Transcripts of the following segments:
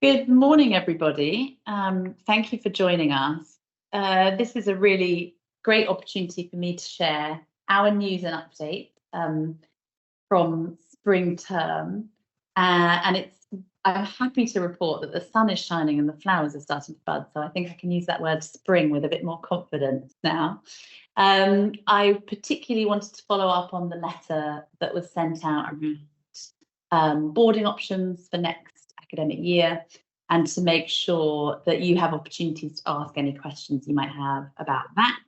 Good morning, everybody. Thank you for joining us. This is a really great opportunity for me to share our news and updates from spring term. I'm happy to report that the sun is shining and the flowers are starting to bud. So I think I can use that word spring with a bit more confidence now. I particularly wanted to follow up on the letter that was sent out around boarding options for next academic year, and to make sure that you have opportunities to ask any questions you might have about that.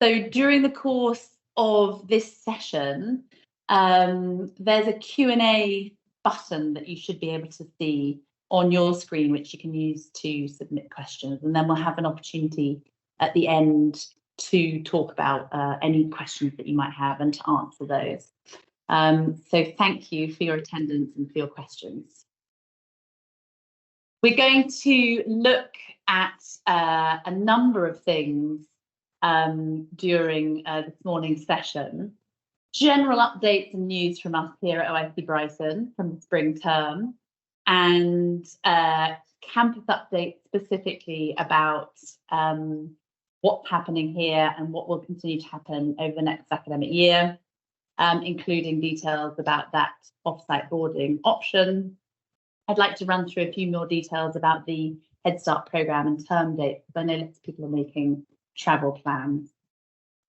So during the course of this session, there's a Q&A button that you should be able to see on your screen, which you can use to submit questions. And then we'll have an opportunity at the end to talk about any questions that you might have and to answer those. So thank you for your attendance and for your questions. We're going to look at a number of things during this morning's session. General updates and news from us here at OIC Brighton from the spring term, and campus updates specifically about what's happening here and what will continue to happen over the next academic year, including details about that off-site boarding option. I'd like to run through a few more details about the Head Start programme and term dates, because I know lots of people are making travel plans.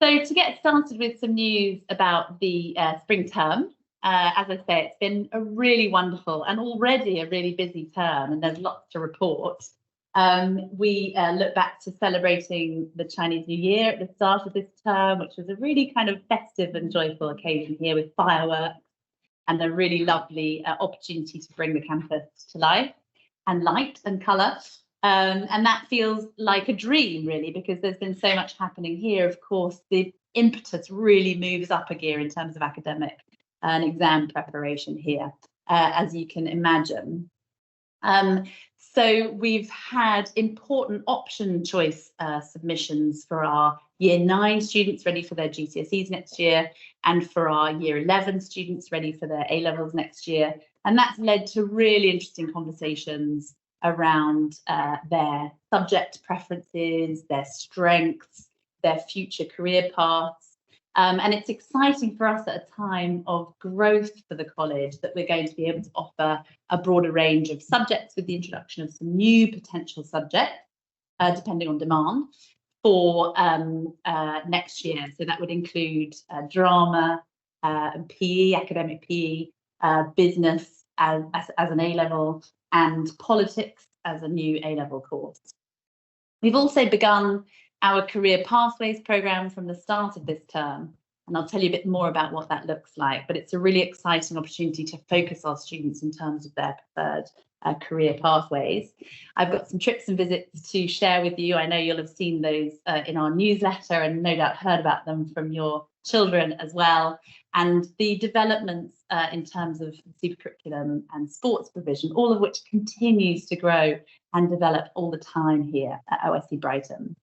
So to get started with some news about the spring term, as I say, it's been a really wonderful and already a really busy term, and there's lots to report. We look back to celebrating the Chinese New Year at the start of this term, which was a really kind of festive and joyful occasion here with fireworks and a really lovely opportunity to bring the campus to life and light and colour. And that feels like a dream, really, because there's been so much happening here. Of course, the impetus really moves up a gear in terms of academic and exam preparation here, as you can imagine. So we've had important option choice submissions for our Year 9 students ready for their GCSEs next year, and for our Year 11 students ready for their A-levels next year. And that's led to really interesting conversations around their subject preferences, their strengths, their future career paths. And it's exciting for us at a time of growth for the college that we're going to be able to offer a broader range of subjects with the introduction of some new potential subjects, depending on demand, for next year. So that would include drama, PE, academic PE, business as an A-level, and politics as a new A-level course. We've also begun our Career Pathways programme from the start of this term, and I'll tell you a bit more about what that looks like, but it's a really exciting opportunity to focus our students in terms of their preferred career pathways. I've got some trips and visits to share with you. I know you'll have seen those in our newsletter and no doubt heard about them from your children as well. And the developments in terms of super curriculum and sports provision, all of which continues to grow and develop all the time here at OIC Brighton.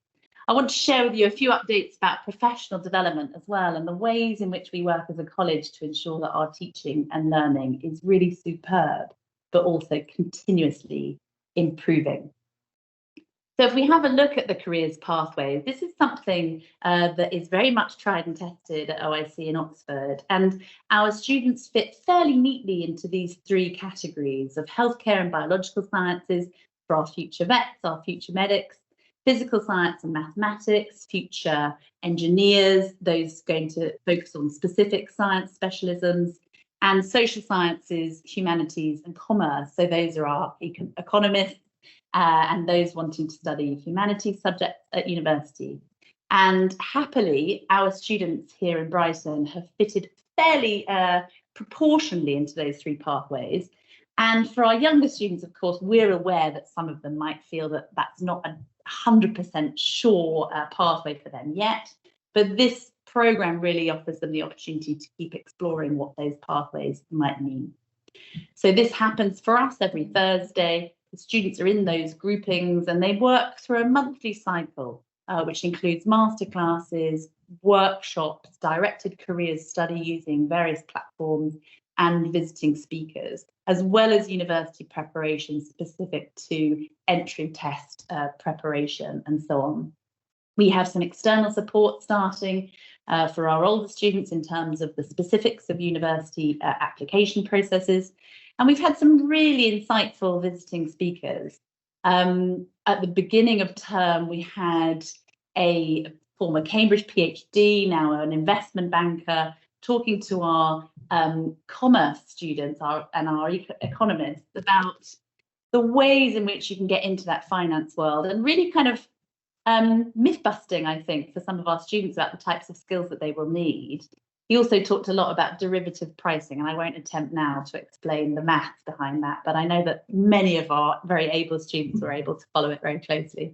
I want to share with you a few updates about professional development as well, and the ways in which we work as a college to ensure that our teaching and learning is really superb, but also continuously improving. So if we have a look at the careers pathways, this is something that is very much tried and tested at OIC in Oxford, and our students fit fairly neatly into these three categories of healthcare and biological sciences for our future vets, our future medics, physical science and mathematics, future engineers, those going to focus on specific science specialisms, and social sciences, humanities and commerce. So those are our economists and those wanting to study humanities subjects at university. And happily, our students here in Brighton have fitted fairly proportionally into those three pathways. And for our younger students, of course, we're aware that some of them might feel that that's not a 100% sure pathway for them yet, but this programme really offers them the opportunity to keep exploring what those pathways might mean. So this happens for us every Thursday. The students are in those groupings and they work through a monthly cycle, which includes masterclasses, workshops, directed careers study using various platforms, and visiting speakers, as well as university preparation specific to entry test preparation and so on. We have some external support starting for our older students in terms of the specifics of university application processes. And we've had some really insightful visiting speakers. At the beginning of term, we had a former Cambridge PhD, now an investment banker, talking to our commerce students and our economists about the ways in which you can get into that finance world, and really kind of myth busting, I think, for some of our students about the types of skills that they will need. He also talked a lot about derivative pricing, and I won't attempt now to explain the maths behind that, but I know that many of our very able students were able to follow it very closely.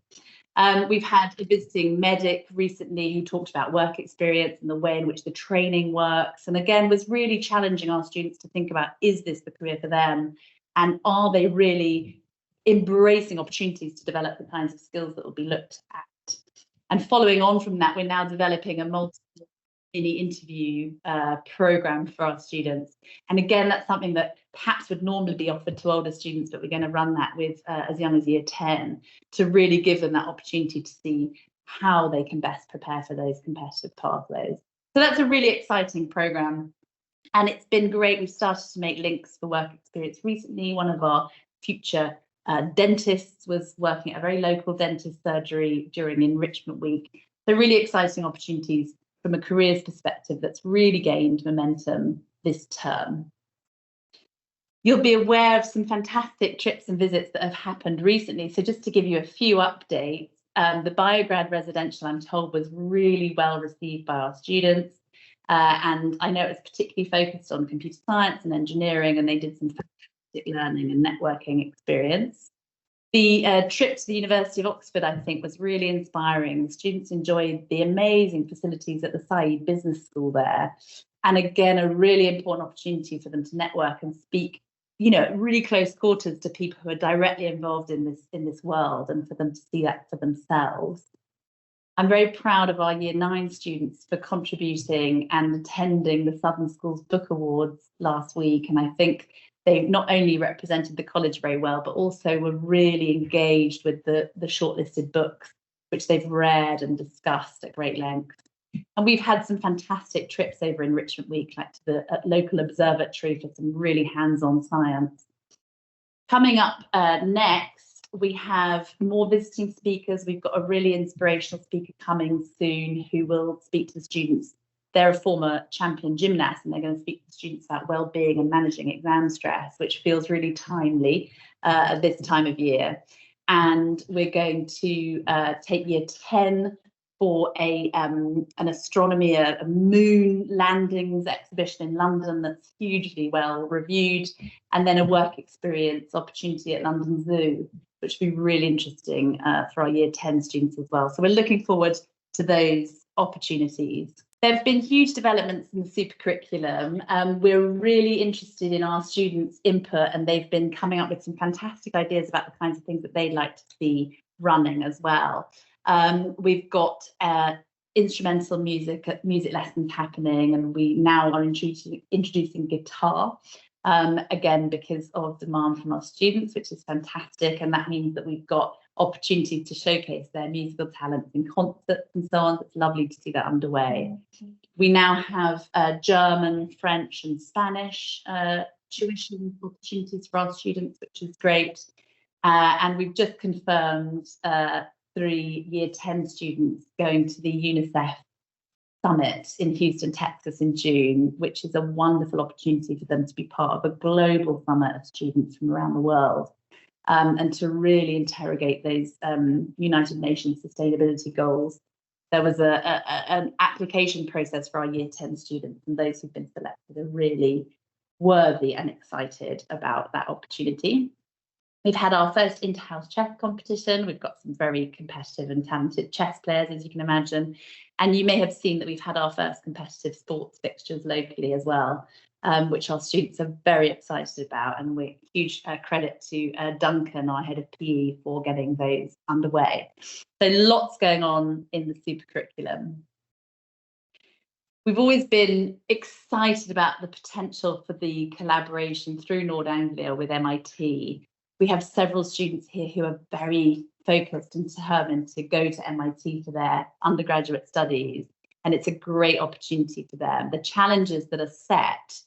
We've had a visiting medic recently who talked about work experience and the way in which the training works, and again was really challenging our students to think about, is this the career for them, and are they really embracing opportunities to develop the kinds of skills that will be looked at. And following on from that, we're now developing a multiple mini interview program for our students. And again, that's something that perhaps would normally be offered to older students, but we're going to run that with as young as year 10 to really give them that opportunity to see how they can best prepare for those competitive pathways. So that's a really exciting program. And it's been great. We've started to make links for work experience recently. One of our future dentists was working at a very local dentist surgery during Enrichment Week. So really exciting opportunities from a careers perspective that's really gained momentum this term. You'll be aware of some fantastic trips and visits that have happened recently. So just to give you a few updates, the Biograd residential, I'm told, was really well received by our students. And I know it was particularly focused on computer science and engineering, and they did some learning and networking experience. The trip to the University of Oxford, I think, was really inspiring. Students enjoyed the amazing facilities at the Saïd Business School there. And again, a really important opportunity for them to network and speak, you know, at really close quarters to people who are directly involved in this world, and for them to see that for themselves. I'm very proud of our Year 9 students for contributing and attending the Southern Schools Book Awards last week. And I think they not only represented the college very well, but also were really engaged with the shortlisted books, which they've read and discussed at great length. And we've had some fantastic trips over Enrichment Week, like to the local observatory for some really hands-on science. Coming up next, we have more visiting speakers. We've got a really inspirational speaker coming soon who will speak to the students. They're a former champion gymnast, and they're going to speak to students about well-being and managing exam stress, which feels really timely at this time of year. And we're going to take Year 10 for an astronomy, a moon landings exhibition in London that's hugely well reviewed, and then a work experience opportunity at London Zoo, which will be really interesting for our Year 10 students as well. So we're looking forward to those opportunities. There have been huge developments in the super curriculum. We're really interested in our students' input, and they've been coming up with some fantastic ideas about the kinds of things that they'd like to see running as well. We've got instrumental music lessons happening, and we now are introducing guitar, again, because of demand from our students, which is fantastic. And that means that we've got opportunities to showcase their musical talents in concerts and so on. It's lovely to see that underway. We now have German, French and Spanish tuition opportunities for our students, which is great. And we've just confirmed 3 Year 10 students going to the UNICEF Summit in Houston, Texas in June, which is a wonderful opportunity for them to be part of a global summit of students from around the world. And to really interrogate those United Nations sustainability goals. There was an application process for our Year 10 students, and those who've been selected are really worthy and excited about that opportunity. We've had our first inter-house chess competition. We've got some very competitive and talented chess players, as you can imagine. And you may have seen that we've had our first competitive sports fixtures locally as well, which our students are very excited about. And we're huge credit to Duncan, our head of PE, for getting those underway. So lots going on in the super curriculum. We've always been excited about the potential for the collaboration through Nord Anglia with MIT. We have several students here who are very focused and determined to go to MIT for their undergraduate studies, and it's a great opportunity for them. The challenges that are set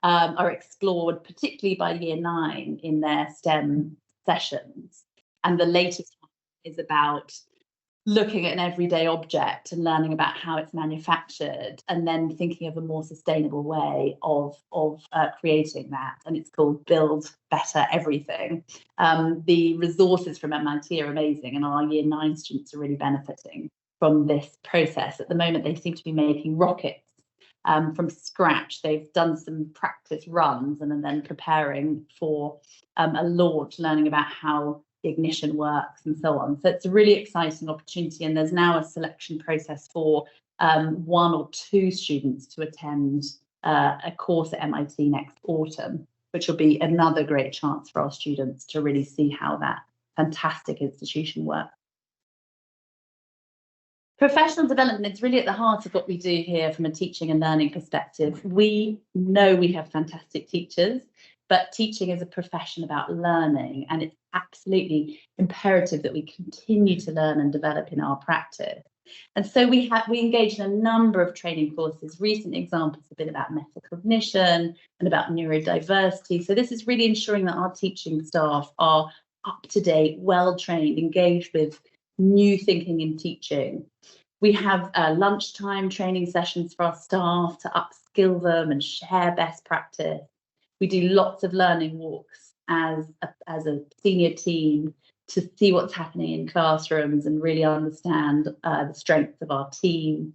are explored, particularly by Year 9 in their STEM sessions. And the latest one is about looking at an everyday object and learning about how it's manufactured, and then thinking of a more sustainable way of creating that. And it's called Build Better Everything. The resources from MIT are amazing, and our Year 9 students are really benefiting from this process. At the moment, they seem to be making rockets from scratch. They've done some practice runs and are then preparing for a launch, learning about how the ignition works and so on. So it's a really exciting opportunity, and there's now a selection process for 1 or 2 students to attend a course at MIT next autumn, which will be another great chance for our students to really see how that fantastic institution works. Professional development is really at the heart of what we do here from a teaching and learning perspective. We know we have fantastic teachers, but teaching is a profession about learning, and it's absolutely imperative that we continue to learn and develop in our practice. And so we engage in a number of training courses. Recent examples have been about metacognition and about neurodiversity. So this is really ensuring that our teaching staff are up to date, well trained, engaged with new thinking in teaching. We have lunchtime training sessions for our staff to upskill them and share best practice. We do lots of learning walks as a senior team to see what's happening in classrooms and really understand the strengths of our team.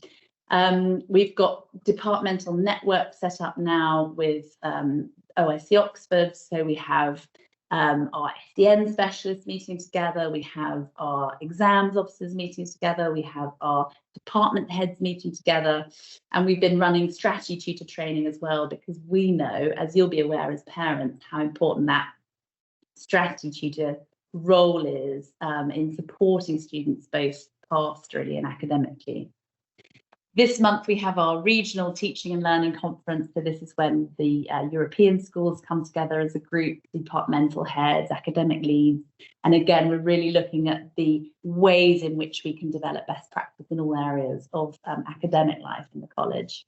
We've got departmental networks set up now with OIC Oxford. So we have our SDN specialists meeting together, we have our exams officers meeting together, we have our department heads meeting together, and we've been running strategy tutor training as well, because we know, as you'll be aware as parents, how important that strategy tutor role is in supporting students both pastorally and academically. This month we have our regional teaching and learning conference. So this is when the European schools come together as a group, departmental heads, academic leads. And again, we're really looking at the ways in which we can develop best practice in all areas of academic life in the college.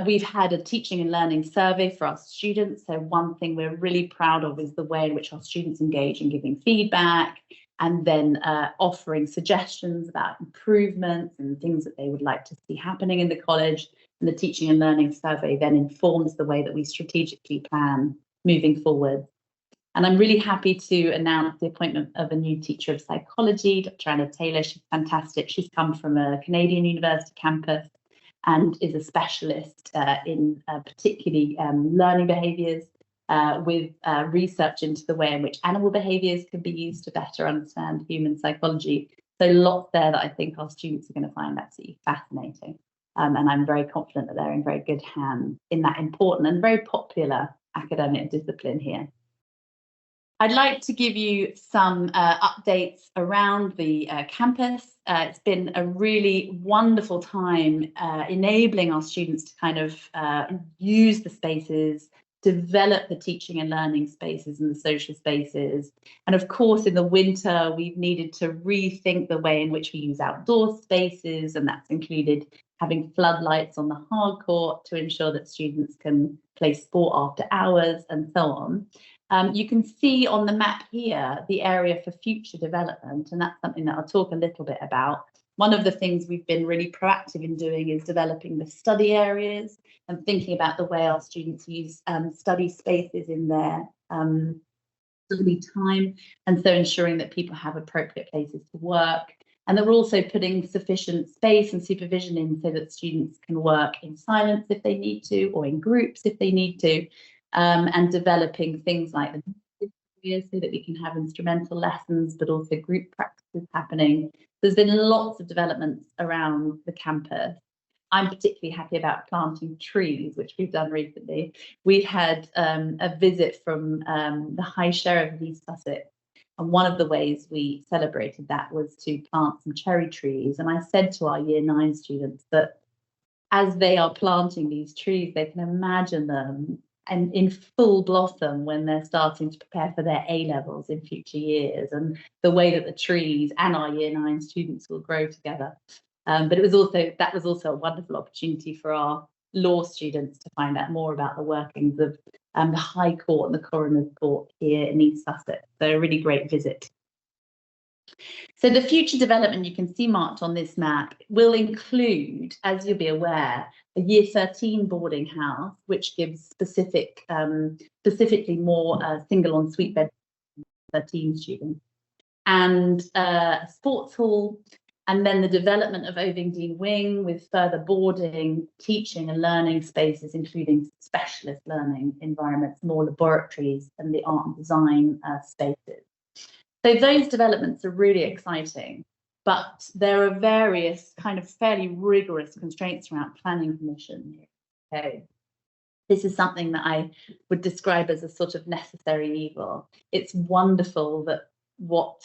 We've had a teaching and learning survey for our students. So one thing we're really proud of is the way in which our students engage in giving feedback, and then offering suggestions about improvements and things that they would like to see happening in the college. And the teaching and learning survey then informs the way that we strategically plan moving forward. And I'm really happy to announce the appointment of a new teacher of psychology, Dr. Anna Taylor. She's fantastic. She's come from a Canadian university campus and is a specialist in particularly learning behaviours, with research into the way in which animal behaviours can be used to better understand human psychology. So lots there that I think our students are going to find absolutely fascinating. And I'm very confident that they're in very good hands in that important and very popular academic discipline here. I'd like to give you some updates around the campus. It's been a really wonderful time enabling our students to kind of use the spaces, develop the teaching and learning spaces and the social spaces. And of course, in the winter, we've needed to rethink the way in which we use outdoor spaces, and that's included having floodlights on the hard court to ensure that students can play sport after hours and so on. You can see on the map here the area for future development, and that's something that I'll talk a little bit about. One of the things we've been really proactive in doing is developing the study areas and thinking about the way our students use study spaces in their study time, and so ensuring that people have appropriate places to work, and that we're also putting sufficient space and supervision in so that students can work in silence if they need to, or in groups if they need to, and developing things like the so that we can have instrumental lessons, but also group practices happening. There's been lots of developments around the campus. I'm particularly happy about planting trees, which we've done recently. We had a visit from the High Sheriff of East Sussex, and one of the ways we celebrated that was to plant some cherry trees. And I said to our Year 9 students that as they are planting these trees, they can imagine them and in full blossom when they're starting to prepare for their A-levels in future years, and the way that the trees and our Year 9 students will grow together. But that was also a wonderful opportunity for our law students to find out more about the workings of the High Court and the Coroner's Court here in East Sussex. So a really great visit. So the future development you can see marked on this map will include, as you'll be aware, a Year 13 boarding house, which gives specifically more single ensuite beds for 13 students, and a sports hall, and then the development of Ovingdean Wing with further boarding, teaching and learning spaces, including specialist learning environments, more laboratories and the art and design spaces. So those developments are really exciting, but there are various kind of fairly rigorous constraints around planning permission. Okay. This is something that I would describe as a sort of necessary evil. It's wonderful that what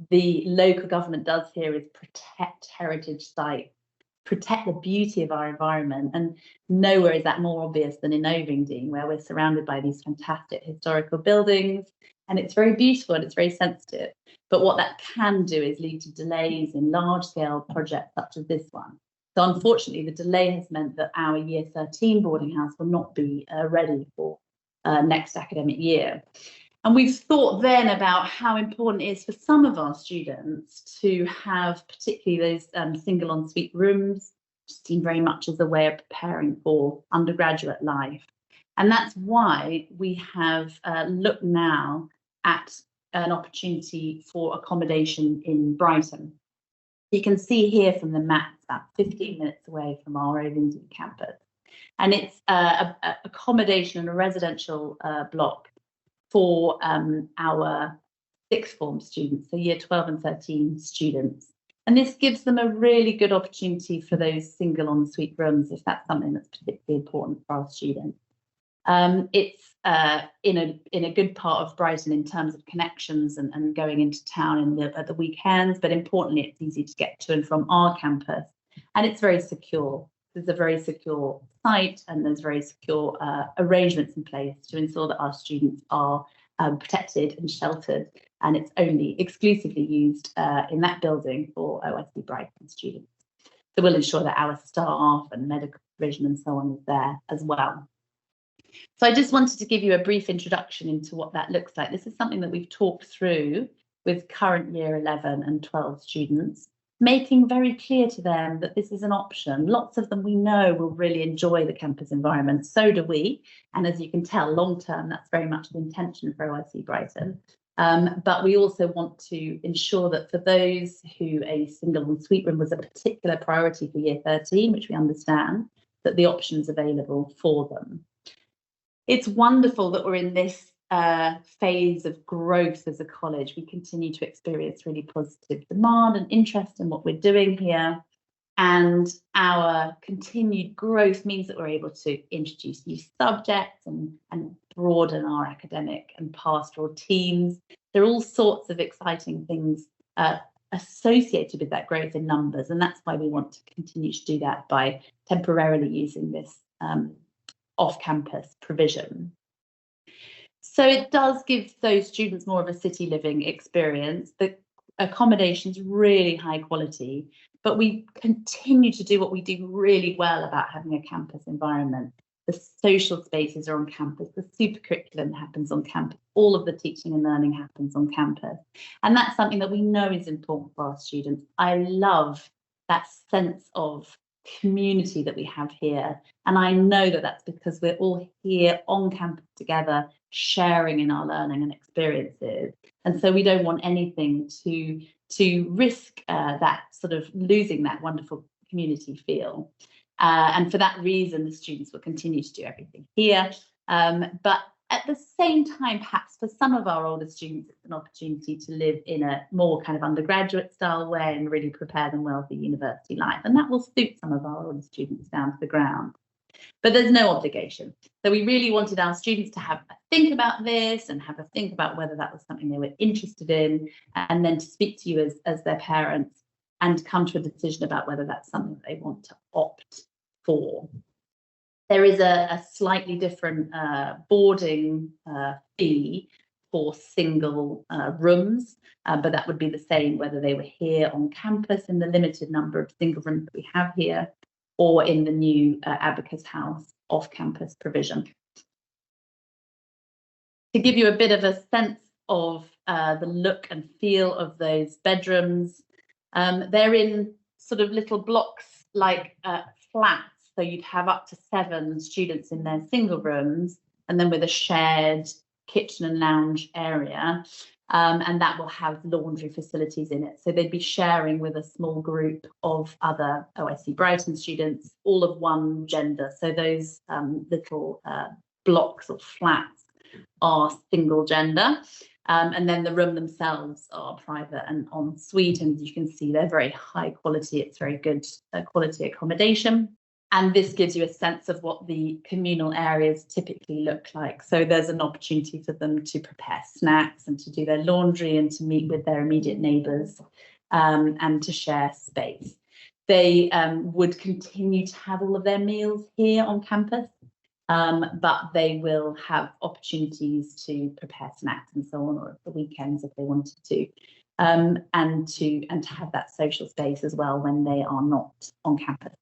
the local government does here is protect heritage sites, protect the beauty of our environment, and nowhere is that more obvious than in Ovingdean, where we're surrounded by these fantastic historical buildings, and it's very beautiful and it's very sensitive. But what that can do is lead to delays in large-scale projects such as this one. So unfortunately, the delay has meant that our Year 13 boarding house will not be ready for next academic year. And we've thought then about how important it is for some of our students to have particularly those single ensuite rooms, seen very much as a way of preparing for undergraduate life. And that's why we have looked now at an opportunity for accommodation in Brighton. You can see here from the map, about 15 minutes away from our Ovingdean campus. And it's accommodation in a residential block for our sixth form students, so Year 12 and 13 students. And this gives them a really good opportunity for those single ensuite rooms, if that's something that's particularly important for our students. It's in a good part of Brighton in terms of connections and going into town at the weekends, but importantly, it's easy to get to and from our campus, and it's very secure. There's a very secure site, and there's very secure arrangements in place to ensure that our students are protected and sheltered, and it's only exclusively used in that building for OIC Brighton students. So we'll ensure that our staff and medical provision and so on is there as well. So I just wanted to give you a brief introduction into what that looks like. This is something that we've talked through with current Year 11 and 12 students, making very clear to them that this is an option. Lots of them we know will really enjoy the campus environment, so do we. And as you can tell, long term, that's very much the intention for OIC Brighton. But we also want to ensure that for those who a single ensuite room was a particular priority for Year 13, which we understand, that the options available for them. It's wonderful that we're in this phase of growth as a college. We continue to experience really positive demand and interest in what we're doing here. And our continued growth means that we're able to introduce new subjects and broaden our academic and pastoral teams. There are all sorts of exciting things associated with that growth in numbers. And that's why we want to continue to do that by temporarily using this off-campus provision. So it does give those students more of a city living experience. The accommodation's really high quality, but we continue to do what we do really well about having a campus environment. The social spaces are on campus, the super curriculum happens on campus, all of the teaching and learning happens on campus. And that's something that we know is important for our students. I love that sense of community that we have here, and I know that that's because we're all here on campus together, sharing in our learning and experiences, and so we don't want anything to risk that sort of losing that wonderful community feel, and for that reason the students will continue to do everything here, but at the same time, perhaps for some of our older students, it's an opportunity to live in a more kind of undergraduate style way and really prepare them well for university life. And that will suit some of our older students down to the ground. But there's no obligation. So we really wanted our students to have a think about this and have a think about whether that was something they were interested in, and then to speak to you as their parents and come to a decision about whether that's something that they want to opt 4. There is a slightly different boarding fee for single rooms, but that would be the same whether they were here on campus in the limited number of single rooms that we have here, or in the new Abacus House off-campus provision. To give you a bit of a sense of the look and feel of those bedrooms, they're in sort of little blocks like flats. So you'd have up to 7 students in their single rooms, and then with a shared kitchen and lounge area, and that will have laundry facilities in it. So they'd be sharing with a small group of other OIC Brighton students, all of one gender. So those little blocks or flats are single gender. And then the room themselves are private and en suite, and you can see they're very high quality. It's very good quality accommodation. And this gives you a sense of what the communal areas typically look like. So there's an opportunity for them to prepare snacks and to do their laundry and to meet with their immediate neighbours and to share space. They would continue to have all of their meals here on campus, but they will have opportunities to prepare snacks and so on, or at the weekends if they wanted to, and to have that social space as well when they are not on campus.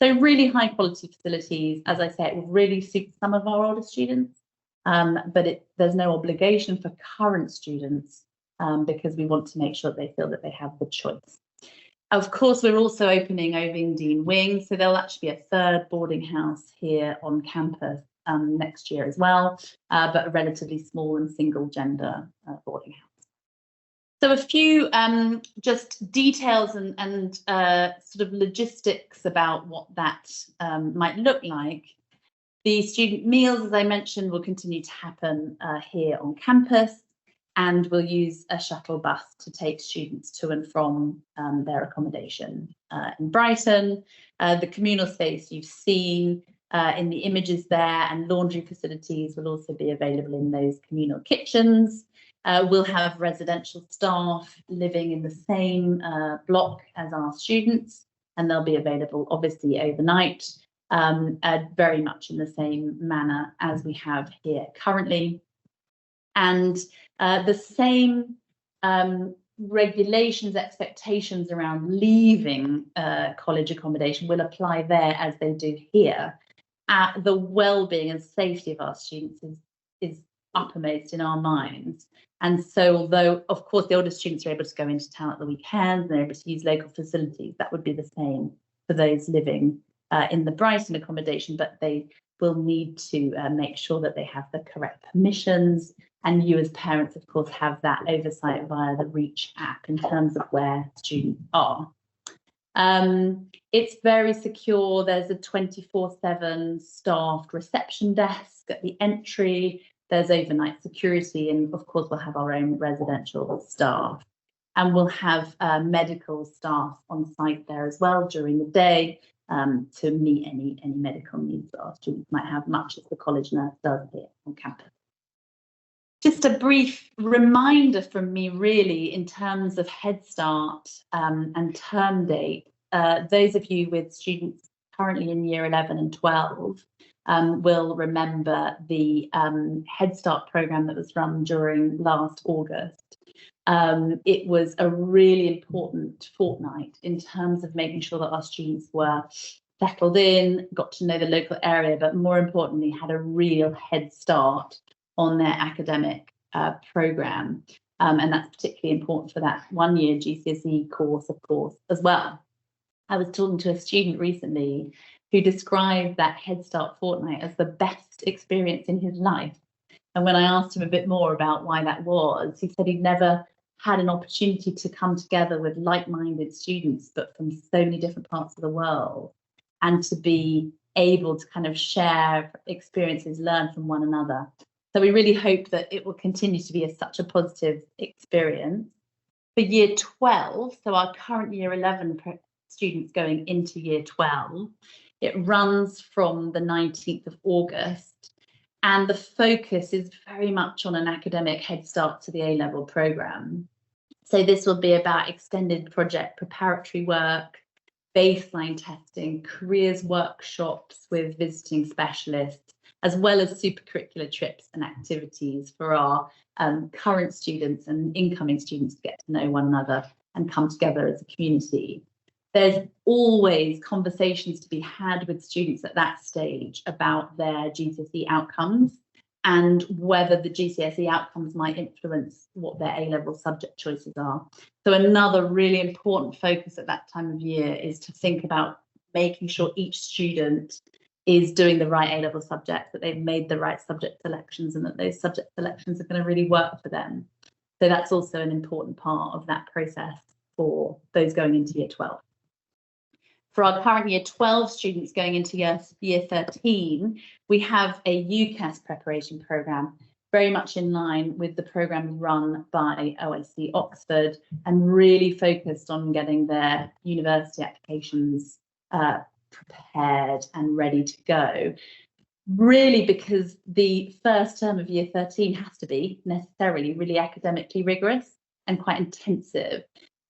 So really high quality facilities. As I say, it will really suit some of our older students, but there's no obligation for current students because we want to make sure that they feel that they have the choice. Of course, we're also opening Ovingdean Wing, so there'll actually be a 3rd boarding house here on campus next year as well, but a relatively small and single gender boarding house. So a few just details and sort of logistics about what that might look like. The student meals, as I mentioned, will continue to happen here on campus, and we'll use a shuttle bus to take students to and from their accommodation in Brighton. The communal space you've seen in the images there, and laundry facilities will also be available in those communal kitchens. We'll have residential staff living in the same block as our students, and they'll be available obviously overnight, very much in the same manner as we have here currently. And the same regulations, expectations around leaving college accommodation will apply there as they do here. The well-being and safety of our students is uppermost in our minds. And so although, of course, the older students are able to go into town at the weekends and they're able to use local facilities, that would be the same for those living in the Brighton accommodation, but they will need to make sure that they have the correct permissions. And you as parents, of course, have that oversight via the Reach app in terms of where students are. It's very secure. There's a 24/7 staffed reception desk at the entry. There's overnight security, and of course we'll have our own residential staff, and we'll have medical staff on site there as well during the day to meet any medical needs that our students might have, much as the college nurse does here on campus. Just a brief reminder from me really in terms of Head Start and term date. Those of you with students currently in year 11 and 12 will remember the Head Start programme that was run during last August. It was a really important fortnight in terms of making sure that our students were settled in, got to know the local area, but more importantly, had a real head start on their academic programme. And that's particularly important for that 1-year GCSE course, of course, as well. I was talking to a student recently who described that Head Start fortnight as the best experience in his life. And when I asked him a bit more about why that was, he said he'd never had an opportunity to come together with like-minded students, but from so many different parts of the world, and to be able to kind of share experiences, learn from one another. So we really hope that it will continue to be such a positive experience. For year 12, so our current year 11 students going into year 12, it runs from the 19th of August, and the focus is very much on an academic head start to the A-level programme. So this will be about extended project preparatory work, baseline testing, careers workshops with visiting specialists, as well as supercurricular trips and activities for our current students and incoming students to get to know one another and come together as a community. There's always conversations to be had with students at that stage about their GCSE outcomes and whether the GCSE outcomes might influence what their A-level subject choices are. So another really important focus at that time of year is to think about making sure each student is doing the right A-level subjects, that they've made the right subject selections, and that those subject selections are going to really work for them. So that's also an important part of that process for those going into year 12. For our current year 12 students going into year 13, we have a UCAS preparation programme, very much in line with the programme run by OIC Oxford, and really focused on getting their university applications prepared and ready to go. Really, because the first term of year 13 has to be necessarily really academically rigorous and quite intensive.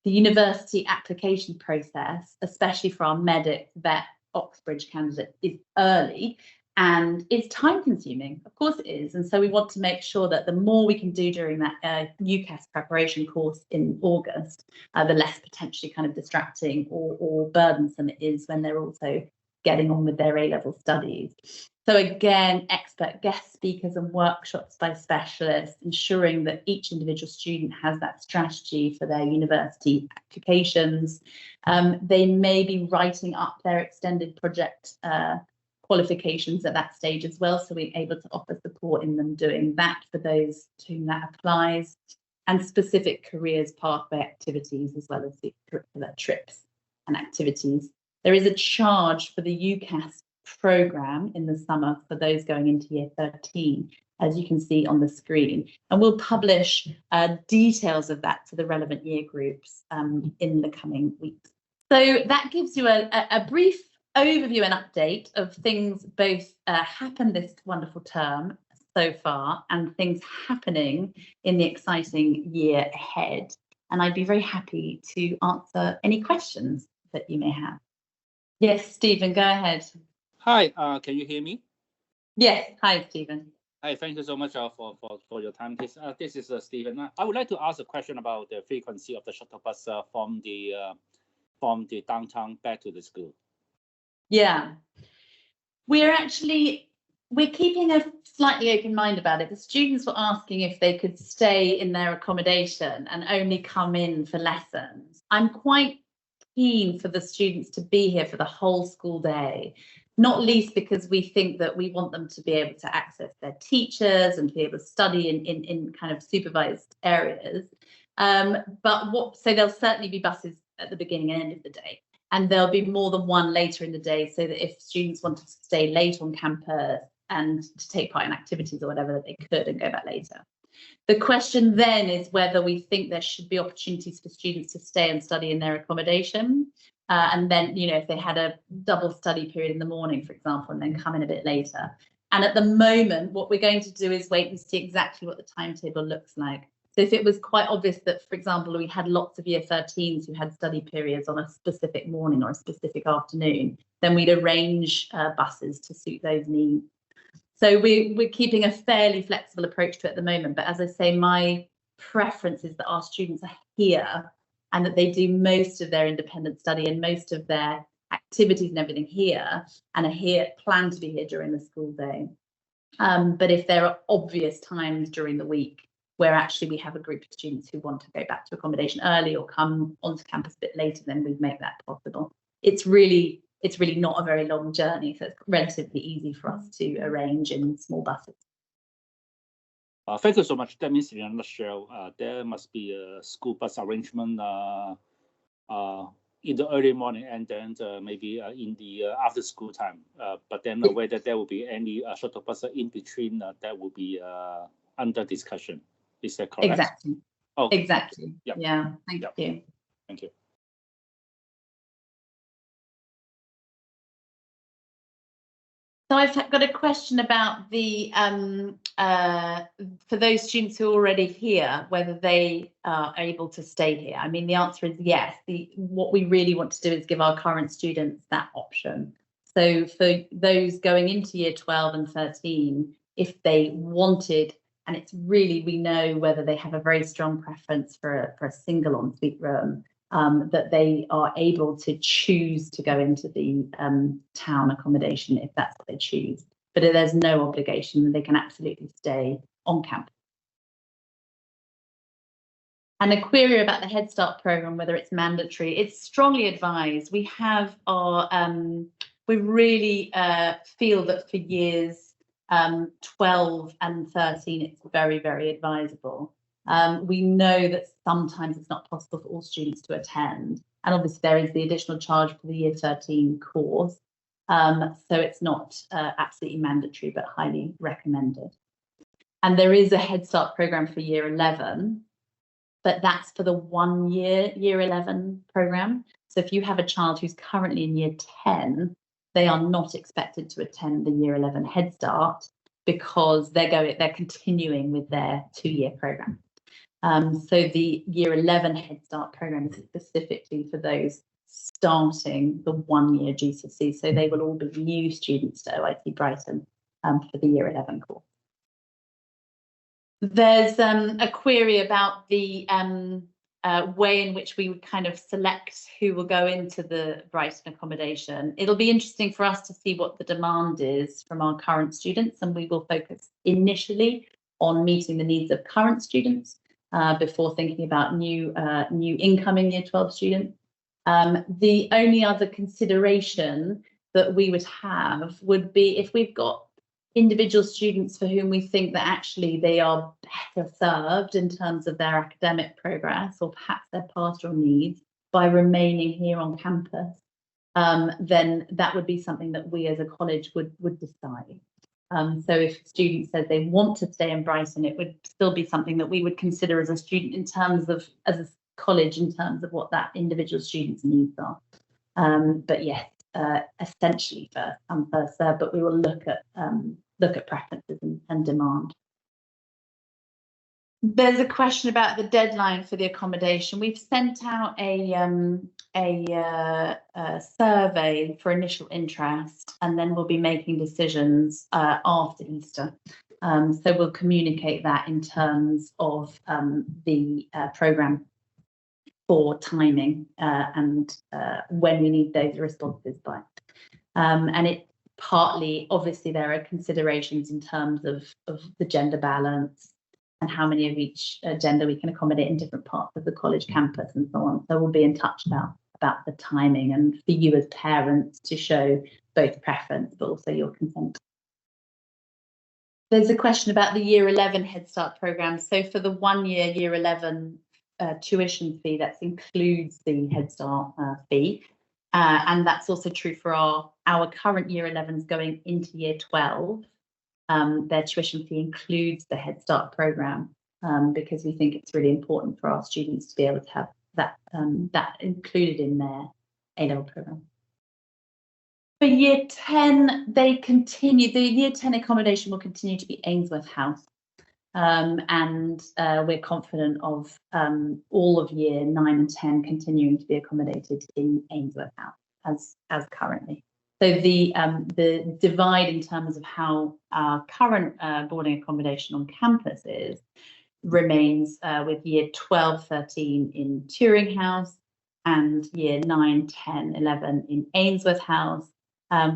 The university application process, especially for our medic, vet, Oxbridge candidates, is early and it's time consuming. Of course it is. And so we want to make sure that the more we can do during that UCAS preparation course in August, the less potentially kind of distracting or burdensome it is when they're also getting on with their A-level studies. So again, expert guest speakers and workshops by specialists, ensuring that each individual student has that strategy for their university applications. They may be writing up their extended project qualifications at that stage as well, so we're able to offer support in them doing that for those to whom that applies, and specific careers pathway activities as well as the curricular trips and activities. There is a charge for the UCAS programme in the summer for those going into year 13, as you can see on the screen, and we'll publish details of that to the relevant year groups in the coming weeks. So that gives you a brief overview and update of things both happened this wonderful term so far and things happening in the exciting year ahead. And I'd be very happy to answer any questions that you may have. Yes, Stephen, go ahead. Hi, can you hear me? Yes, hi, Stephen. Hi, thank you so much for your time. This is Stephen. I would like to ask a question about the frequency of the shuttle bus from the downtown back to the school. Yeah, we're keeping a slightly open mind about it. The students were asking if they could stay in their accommodation and only come in for lessons. I'm quite keen for the students to be here for the whole school day, not least because we think that we want them to be able to access their teachers and to be able to study in kind of supervised areas. So there'll certainly be buses at the beginning and end of the day, and there'll be more than one later in the day, so that if students wanted to stay late on campus and to take part in activities or whatever, that they could and go back later. The question then is whether we think there should be opportunities for students to stay and study in their accommodation. And then, if they had a double study period in the morning, for example, and then come in a bit later. And at the moment, what we're going to do is wait and see exactly what the timetable looks like. So if it was quite obvious that, for example, we had lots of year 13s who had study periods on a specific morning or a specific afternoon, then we'd arrange buses to suit those needs. So we're keeping a fairly flexible approach to it at the moment. But as I say, my preference is that our students are here and that they do most of their independent study and most of their activities and everything here, and are plan to be here during the school day. But if there are obvious times during the week where actually we have a group of students who want to go back to accommodation early or come onto campus a bit later, then we'd make that possible. It's really not a very long journey, so it's relatively easy for us to arrange in small buses. Thank you so much. That means, in a nutshell, there must be a school bus arrangement in the early morning and then maybe in the after school time. But then whether there will be any shuttle bus in between, that will be under discussion. Is that correct? Exactly. Okay. Exactly. Yep. Yeah. Thank Yep. you. Thank you. So I've got a question about the for those students who are already here, whether they are able to stay here. I mean, the answer is yes. What we really want to do is give our current students that option. So for those going into year 12 and 13, if they wanted, and it's really, we know whether they have a very strong preference for a single ensuite room, that they are able to choose to go into the town accommodation if that's what they choose. But there's no obligation, they can absolutely stay on campus. And a query about the Head Start programme, whether it's mandatory, it's strongly advised. We have our, we really feel that for years 12 and 13, it's very, very advisable. We know that sometimes it's not possible for all students to attend. And obviously there is the additional charge for the year 13 course. So it's not absolutely mandatory, but highly recommended. And there is a Head Start programme for year 11, but that's for the 1 year, year 11 programme. So if you have a child who's currently in year 10, they are not expected to attend the year 11 Head Start because they're continuing with their 2-year programme. So the year 11 Head Start programme is specifically for those starting the 1 year GCSE. So they will all be new students to OIC Brighton for the year 11 course. There's a query about the way in which we would kind of select who will go into the Brighton accommodation. It'll be interesting for us to see what the demand is from our current students, and we will focus initially on meeting the needs of current students before thinking about new incoming year 12 students. The only other consideration that we would have would be if we've got individual students for whom we think that actually they are better served in terms of their academic progress or perhaps their pastoral needs by remaining here on campus, then that would be something that we as a college would decide. So if a student says they want to stay in Brighton, it would still be something that we would consider as a student in terms of, as a college, in terms of what that individual student's needs are. But yes, essentially first come first served, but we will look at preferences and demand. There's a question about the deadline for the accommodation. We've sent out a survey for initial interest, and then we'll be making decisions after Easter. So we'll communicate that in terms of the programme for timing and when we need those responses by. And it partly, obviously, there are considerations in terms of the gender balance and how many of each gender we can accommodate in different parts of the college campus and so on. So we'll be in touch about the timing, and for you as parents to show both preference but also your consent. There's a question about the year 11 Head Start programme. So for the 1 year, year 11 tuition fee, that includes the Head Start fee. And that's also true for our current year 11s going into year 12. Their tuition fee includes the Head Start programme because we think it's really important for our students to be able to have that included in their A-level programme. For year 10, the year 10 accommodation will continue to be Ainsworth House. And we're confident of all of year 9 and 10 continuing to be accommodated in Ainsworth House as currently. So the divide in terms of how our current boarding accommodation on campus remains with year 12, 13 in Turing House and year 9, 10, 11 in Ainsworth House.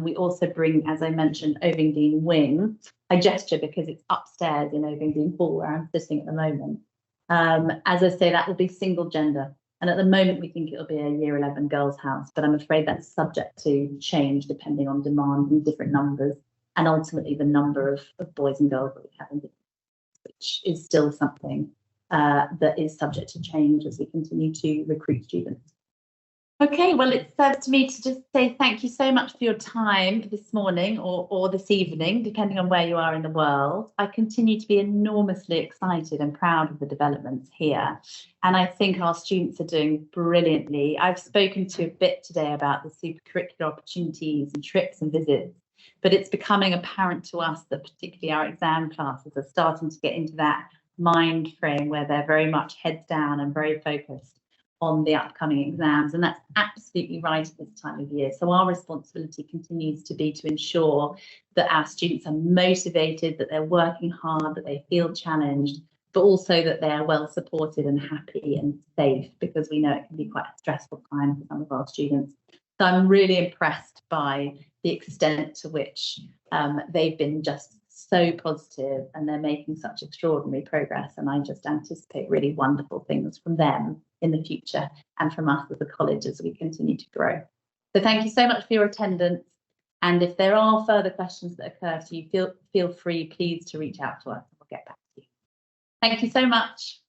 We also bring, as I mentioned, Ovingdean Wing. I gesture because it's upstairs in Ovingdean Hall where I'm sitting at the moment. As I say, that will be single gender. And at the moment, we think it'll be a year 11 girls' house, but I'm afraid that's subject to change depending on demand and different numbers, and ultimately the number of boys and girls that we have in the, which is still something that is subject to change as we continue to recruit students. Okay, well, it serves to me to just say thank you so much for your time this morning or this evening, depending on where you are in the world. I continue to be enormously excited and proud of the developments here. And I think our students are doing brilliantly. I've spoken to a bit today about the super curricular opportunities and trips and visits. but it's becoming apparent to us that particularly our exam classes are starting to get into that mind frame where they're very much heads down and very focused on the upcoming exams, and that's absolutely right at this time of year. So our responsibility continues to be to ensure that our students are motivated, that they're working hard, that they feel challenged, but also that they are well supported and happy and safe, because we know it can be quite a stressful time for some of our students. So I'm really impressed by the extent to which they've been just so positive and they're making such extraordinary progress, and I just anticipate really wonderful things from them in the future and from us as a college as we continue to grow. So thank you so much for your attendance, and if there are further questions that occur to you, feel free please to reach out to us and we'll get back to you. Thank you so much.